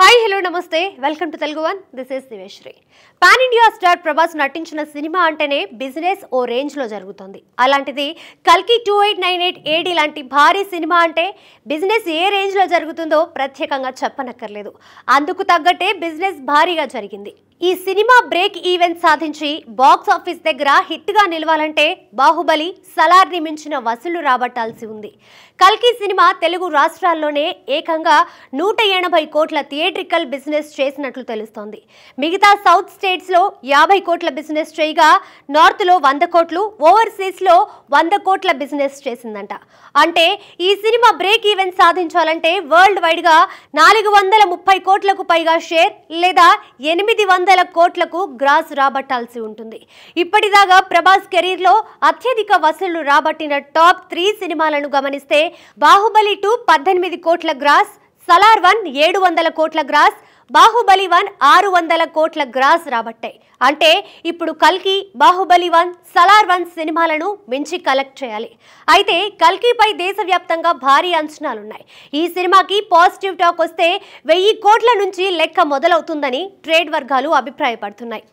Hi hello నమస్తే welcome to Telugu one this is Diveshri. Pan India star Prabhas నటించిన సినిమా అంటేనే బిజినెస్ ఓ రేంజ్ లో జరుగుతుంది. అలాంటిది కల్కి 2898 ఏడి లాంటి భారీ సినిమా అంటే బిజినెస్ ఏ రేంజ్ లో జరుగుతుందో ప్రత్యేకంగా చెప్పనక్కర్లేదు. అందుకు తగ్గట్టే బిజినెస్ భారీగా జరిగింది. ఈ సినిమా బ్రేక్ ఈవెంట్ సాధించి బాక్స్ ఆఫీస్ దగ్గర హిట్ గా నిలవాలంటే బాహుబలి, సలార్ని మించిన వసూలు రాబట్టాల్సి ఉంది. కల్కి సినిమా తెలుగు రాష్ట్రాల్లోనే ఏకంగా 180 కోట్ల థియేట్రికల్ బిజినెస్ చేసినట్లు తెలుస్తోంది. మిగతా సౌత్ స్టేట్స్ లో 50 కోట్ల బిజినెస్ చేయగా నార్త్ లో 100 కోట్లు, ఓవర్సీస్ లో 100 కోట్ల బిజినెస్ చేసిందంట. అంటే ఈ సినిమా బ్రేక్ ఈవెంట్ సాధించాలంటే వరల్డ్ వైడ్ గా 430 కోట్లకు పైగా షేర్ లేదా 800 కోట్లకు గ్రాస్ రాబట్టాల్సి ఉంటుంది. ఇప్పటిదాకా ప్రభాస్ కెరీర్ లో అత్యధిక వసూళ్లు రాబట్టిన టాప్ 3 సినిమాలను గమనిస్తే బాహుబలి 2 18 కోట్ల గ్రాస్, సలార్ 1 700 కోట్ల గ్రాస్, బాహుబలి 1 600 కోట్ల గ్రాస్ రాబట్టాయి. అంటే ఇప్పుడు కల్కి, బాహుబలి 1, సలార్ 1 సినిమాలను మించి కలెక్ట్ చేయాలి. అయితే కల్కిపై దేశవ్యాప్తంగా భారీ అంచనాలున్నాయి. ఈ సినిమాకి పాజిటివ్ టాక్ వస్తే 1000 కోట్ల నుంచి లెక్క మొదలవుతుందని ట్రేడ్ వర్గాలు అభిప్రాయపడుతున్నాయి.